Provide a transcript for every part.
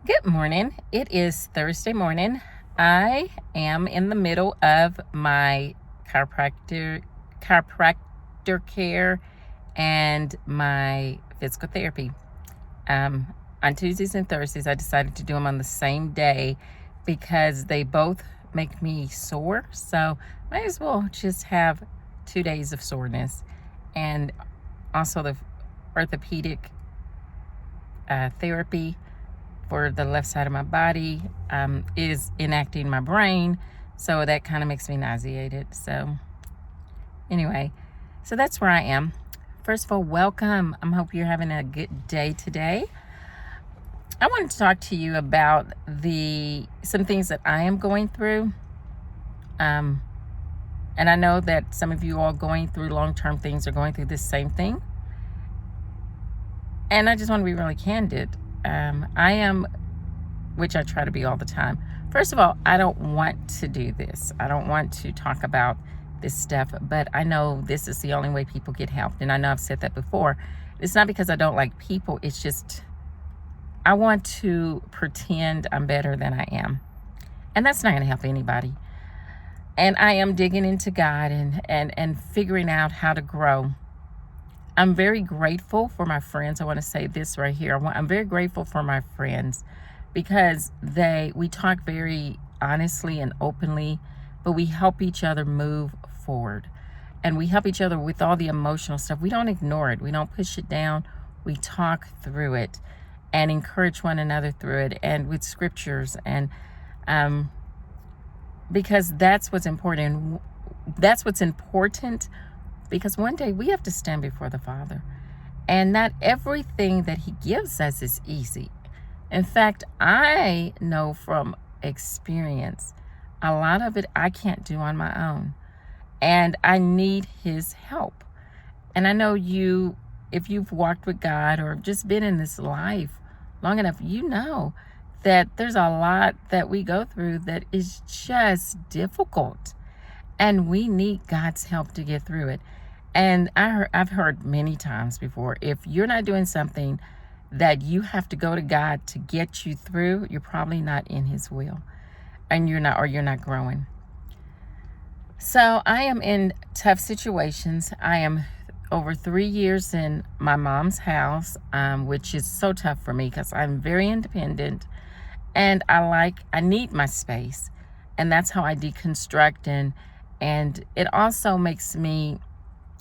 Good morning. It is Thursday morning. I am in the middle of my chiropractor care and my physical therapy. On Tuesdays and Thursdays, I decided to do them on the same day because they both make me sore. So might as well just have 2 days of soreness. And also the orthopedic therapy for the left side of my body is enacting my brain, so that kind of makes me nauseated. So anyway, so that's where I am. First of all, welcome. I hope you're having a good day today. I wanted to talk to you about some things that I am going through. And I know that some of you all going through long-term things are going through this same thing. And I just want to be really candid. I am, which I try to be all the time. First of all, I don't want to do this. I don't want to talk about this stuff, but I know this is the only way people get help. And I know I've said that before. It's not because I don't like people. It's just I want to pretend I'm better than I am. And that's not going to help anybody. And I am digging into God and figuring out how to grow. I'm very grateful for my friends. I want to say this right here. I'm very grateful for my friends because we talk very honestly and openly, but we help each other move forward. And we help each other with all the emotional stuff. We don't ignore it. We don't push it down. We talk through it and encourage one another through it, and with scriptures. And because that's what's important. That's what's important. Because one day we have to stand before the Father. And not everything that He gives us is easy. In fact, I know from experience, a lot of it I can't do on my own. And I need His help. And I know if you've walked with God or just been in this life long enough, you know that there's a lot that we go through that is just difficult. And we need God's help to get through it. And I've heard many times before, if you're not doing something that you have to go to God to get you through, you're probably not in His will. And you're not growing. So I am in tough situations. I am over 3 years in my mom's house, which is so tough for me because I'm very independent. And I need my space. And that's how I deconstruct. And it also makes me,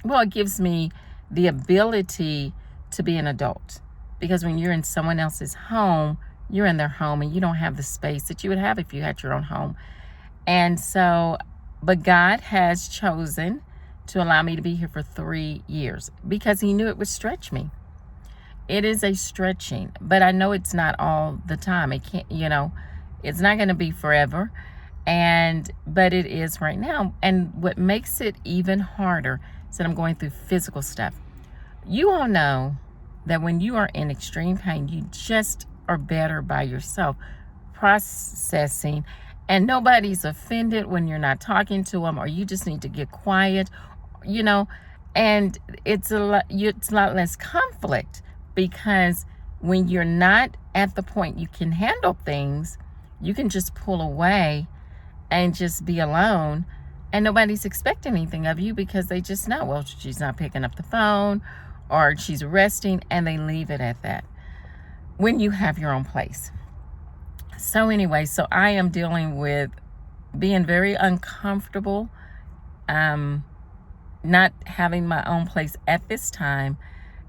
it gives me the ability to be an adult. Because when you're in someone else's home, you're in their home and you don't have the space that you would have if you had your own home. And so, but God has chosen to allow me to be here for 3 years because He knew it would stretch me. It is a stretching, but I know it's not all the time. It can't, it's not going to be forever. But it is right now. And what makes it even harder is that I'm going through physical stuff. You all know that when you are in extreme pain, you just are better by yourself, processing, and nobody's offended when you're not talking to them, or you just need to get quiet, and it's a lot less conflict because when you're not at the point you can handle things, you can just pull away and just be alone, and nobody's expecting anything of you because they just know, well, she's not picking up the phone or she's resting, and they leave it at that when you have your own place. So anyway, so I am dealing with being very uncomfortable, not having my own place at this time.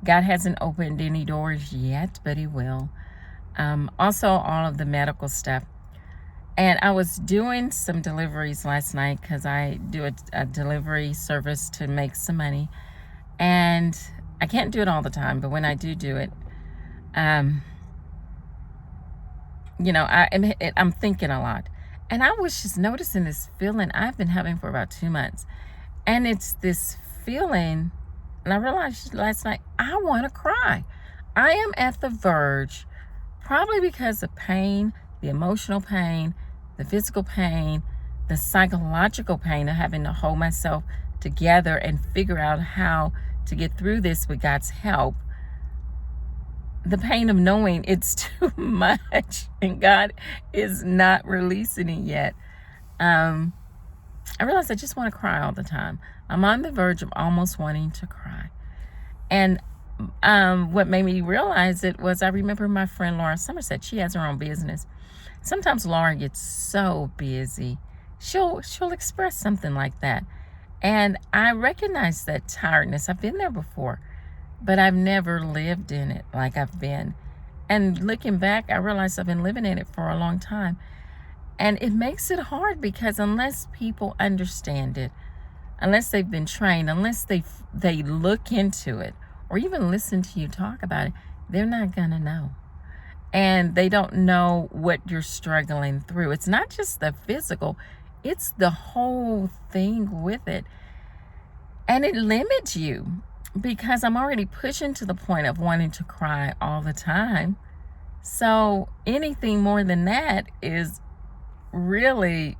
God hasn't opened any doors yet, but He will. Also, all of the medical stuff. And I was doing some deliveries last night because I do a delivery service to make some money. And I can't do it all the time, but when I do it, I'm thinking a lot. And I was just noticing this feeling I've been having for about 2 months. And it's this feeling, and I realized last night, I want to cry. I am at the verge, probably because of pain, the emotional pain, the physical pain, the psychological pain of having to hold myself together and figure out how to get through this with God's help. the pain of knowing it's too much and God is not releasing it yet. I realize I just want to cry all the time. I'm on the verge of almost wanting to cry. And what made me realize it was I remember my friend Laura Somerset. She has her own business. Sometimes Laura gets so busy, she'll express something like that. And I recognize that tiredness. I've been there before, but I've never lived in it like I've been. And looking back, I realize I've been living in it for a long time. And it makes it hard because unless people understand it, unless they've been trained, unless they look into it or even listen to you talk about it, they're not going to know. And they don't know what you're struggling through. It's not just the physical, it's the whole thing with it. And it limits you because I'm already pushing to the point of wanting to cry all the time. So anything more than that is really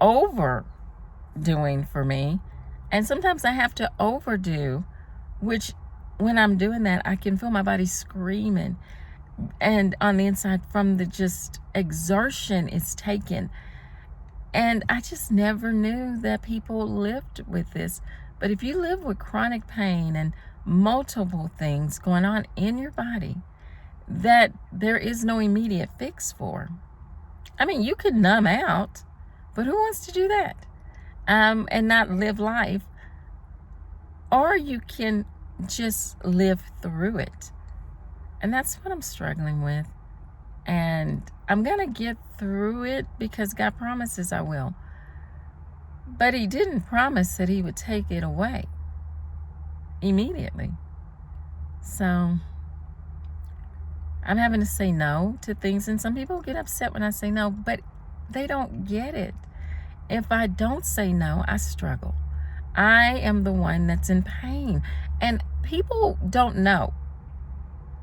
overdoing for me. And sometimes I have to overdo, which when I'm doing that, I can feel my body screaming. And on the inside from the just exertion it's taken. And I just never knew that people lived with this. But if you live with chronic pain and multiple things going on in your body that there is no immediate fix for, I mean, you could numb out, but who wants to do that? And not live life. Or you can just live through it. And that's what I'm struggling with. And I'm going to get through it because God promises I will. But He didn't promise that He would take it away immediately. So I'm having to say no to things. And some people get upset when I say no, but they don't get it. If I don't say no, I struggle. I am the one that's in pain. And people don't know.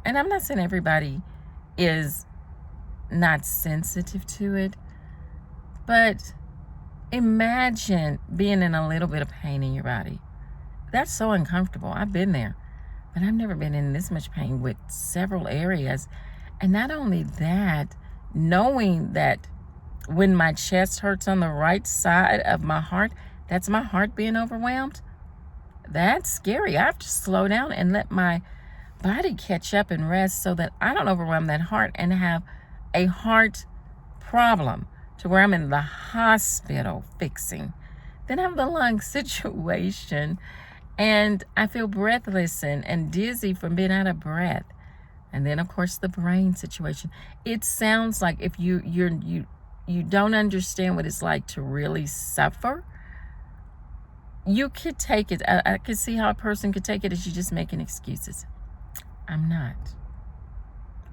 And I'm not saying everybody is not sensitive to it, but imagine being in a little bit of pain in your body. That's so uncomfortable. I've been there, but I've never been in this much pain with several areas. And not only that, knowing that when my chest hurts on the right side of my heart, that's my heart being overwhelmed. That's scary. I have to slow down and let my body catch up and rest so that I don't overwhelm that heart and have a heart problem to where I'm in the hospital fixing. Then I have the lung situation and I feel breathless and dizzy from being out of breath. And then of course the brain situation. It sounds like if you don't understand what it's like to really suffer, you could take it. I could see how a person could take it as you just making excuses. I'm not.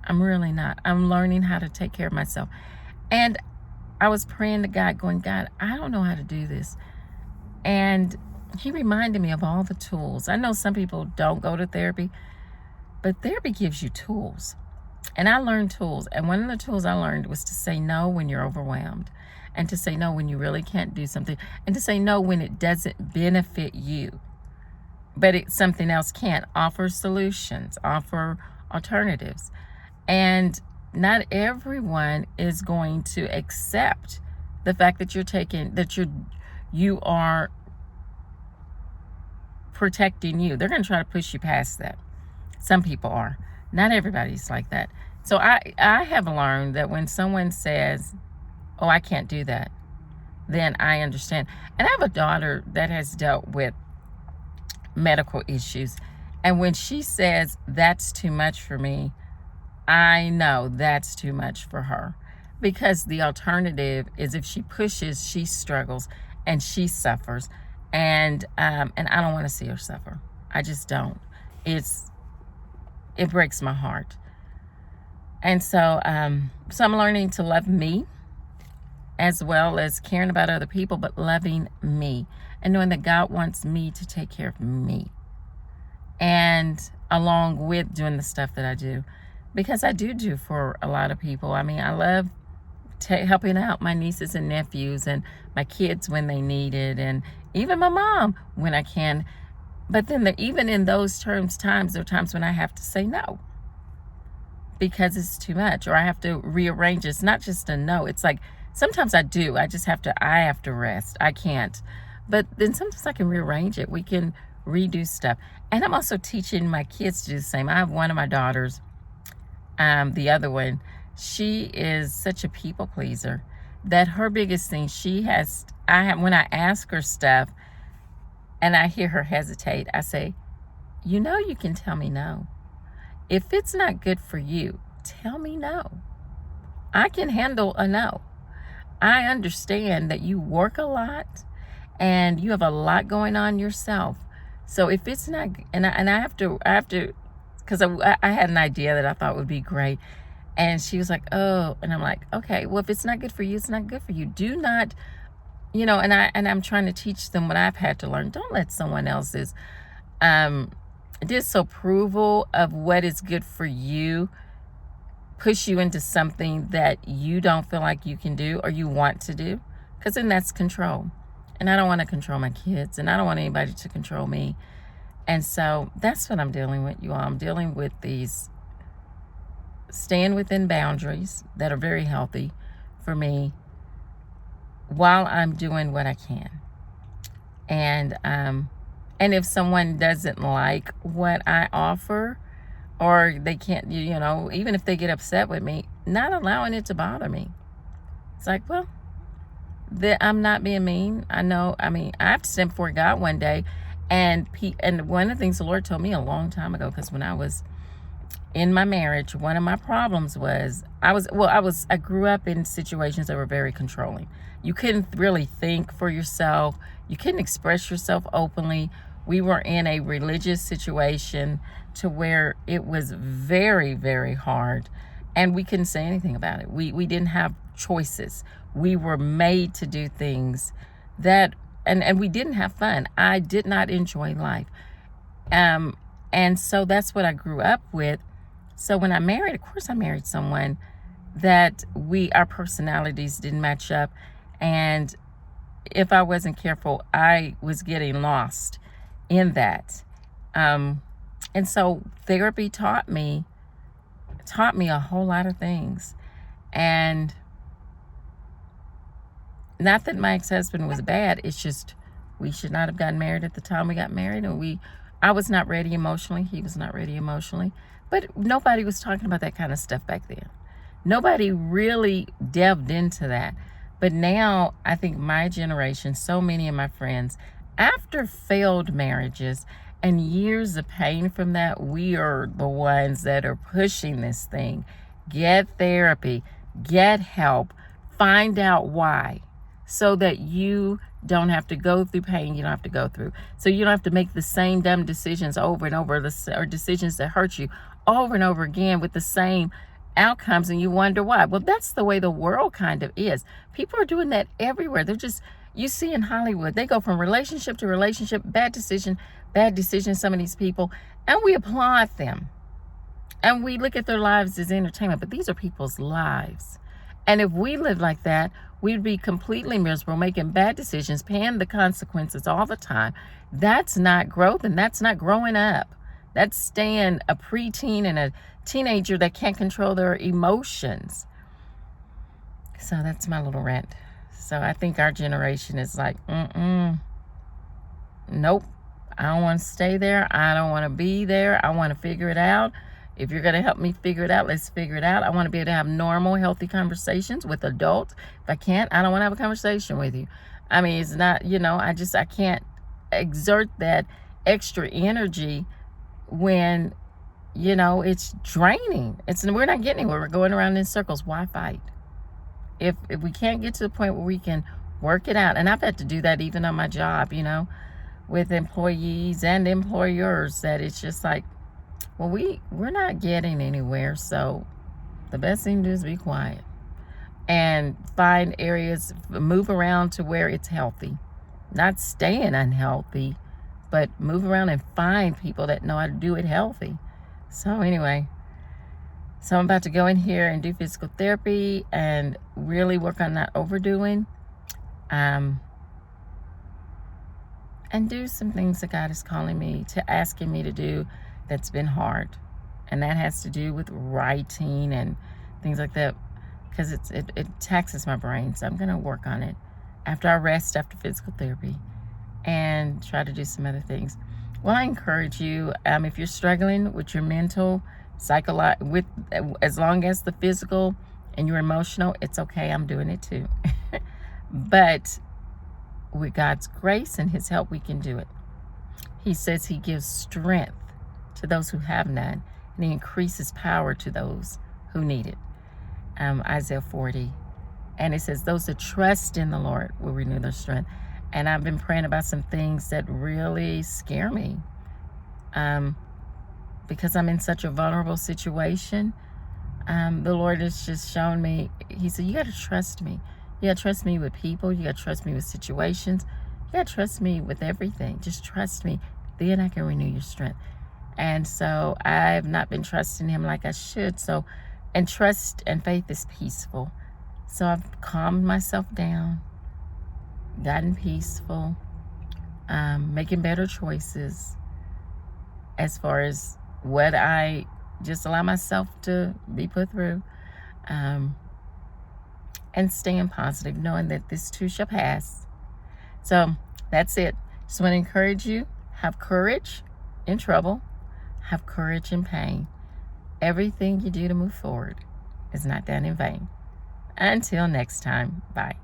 I'm really not. I'm learning how to take care of myself. And I was praying to God, going, God, I don't know how to do this. And He reminded me of all the tools. I know some people don't go to therapy, but therapy gives you tools. And I learned tools. And one of the tools I learned was to say no when you're overwhelmed, and to say no when you really can't do something, and to say no when it doesn't benefit you, but something else can. Offer solutions, offer alternatives. And not everyone is going to accept the fact that you are protecting you. They're going to try to push you past that. Some people are. Not everybody's like that. So I have learned that when someone says, oh, I can't do that, then I understand. And I have a daughter that has dealt with medical issues. And when she says that's too much for me, I know that's too much for her. Because the alternative is if she pushes, she struggles and she suffers. And I don't want to see her suffer. I just don't. It breaks my heart. And so I'm learning to love me as well as caring about other people, but loving me and knowing that God wants me to take care of me. And along with doing the stuff that I do, because I do for a lot of people. I mean, I love helping out my nieces and nephews and my kids when they need it, and even my mom when I can. But then even in those times, there are times when I have to say no because it's too much, or I have to rearrange. It's not just a no. It's like sometimes I do. I have to rest. I can't. But then sometimes I can rearrange it. We can redo stuff. And I'm also teaching my kids to do the same. I have one of my daughters, the other one, she is such a people pleaser that her biggest thing when I ask her stuff and I hear her hesitate, I say, you know, you can tell me no. If it's not good for you, tell me no. I can handle a no. I understand that you work a lot and you have a lot going on yourself. So if it's not, and I have to, because I had an idea that I thought would be great. And she was like, oh, and I'm like, okay, well, if it's not good for you, it's not good for you. Do not, and I'm trying to teach them what I've had to learn. Don't let someone else's disapproval of what is good for you push you into something that you don't feel like you can do or you want to do, because then that's control. And I don't want to control my kids, and I don't want anybody to control me. And so that's what I'm dealing with, you all. I'm dealing with these staying within boundaries that are very healthy for me while I'm doing what I can. And if someone doesn't like what I offer, or they can't, even if they get upset with me, not allowing it to bother me. It's like, well, I'm not being mean. I have to stand before God one day. And one of the things the Lord told me a long time ago, because when I was in my marriage, one of my problems was I grew up in situations that were very controlling. You couldn't really think for yourself. You couldn't express yourself openly. We were in a religious situation to where it was very, very hard, and we couldn't say anything about it. We didn't have choices. We were made to do things that, and we didn't have fun. I did not enjoy life. And so that's what I grew up with. So when I married, of course I married someone that our personalities didn't match up. And if I wasn't careful, I was getting lost in that. And so therapy taught me a whole lot of things. And not that my ex-husband was bad, it's just we should not have gotten married at the time we got married. And I was not ready emotionally. He was not ready emotionally. But nobody was talking about that kind of stuff back then. Nobody really delved into that. But now I think my generation, so many of my friends, after failed marriages and years of pain from that, we are the ones that are pushing this thing. Get therapy, get help, find out why, so that you don't have to go through pain you don't have to go through. So you don't have to make the same dumb decisions over and over, or decisions that hurt you over and over again with the same outcomes, and you wonder why. Well, that's the way the world kind of is. People are doing that everywhere. You see in Hollywood, they go from relationship to relationship, bad decision, some of these people, and we applaud them. And we look at their lives as entertainment, but these are people's lives. And if we lived like that, we'd be completely miserable, making bad decisions, paying the consequences all the time. That's not growth, and that's not growing up. That's staying a preteen and a teenager that can't control their emotions. So that's my little rant. So I think our generation is like, nope, I don't want to stay there. I don't want to be there. I want to figure it out. If you're going to help me figure it out, let's figure it out. I want to be able to have normal, healthy conversations with adults. If I can't, I don't want to have a conversation with you. I mean, it's not, I can't exert that extra energy when, it's draining. We're not getting anywhere. We're going around in circles. Why fight? If we can't get to the point where we can work it out, and I've had to do that even on my job, with employees and employers, that it's just like, well, we're not getting anywhere, so the best thing to do is be quiet and find areas, move around to where it's healthy, not staying unhealthy, but move around and find people that know how to do it healthy. So anyway, so I'm about to go in here and do physical therapy and really work on not overdoing. and do some things that God is calling me to, asking me to do, that's been hard. And that has to do with writing and things like that, because it taxes my brain. So I'm going to work on it after I rest after physical therapy, and try to do some other things. Well, I encourage you, if you're struggling with your mental, with as long as the physical and your emotional, it's okay. I'm doing it too. But with God's grace and his help, we can do it. He says he gives strength to those who have none, and he increases power to those who need it. Isaiah 40. And it says, those that trust in the Lord will renew their strength. And I've been praying about some things that really scare me, because I'm in such a vulnerable situation. The Lord has just shown me, he said, you got to trust me. You got to trust me with people. You got to trust me with situations. You got to trust me with everything. Just trust me. Then I can renew your strength. And so I've not been trusting him like I should. So, and trust and faith is peaceful. So I've calmed myself down, gotten peaceful, making better choices as far as what I just allow myself to be put through, and staying positive, knowing that this too shall pass. So that's it. Just want to encourage you, have courage in trouble, have courage in pain. Everything you do to move forward is not done in vain. Until next time, bye.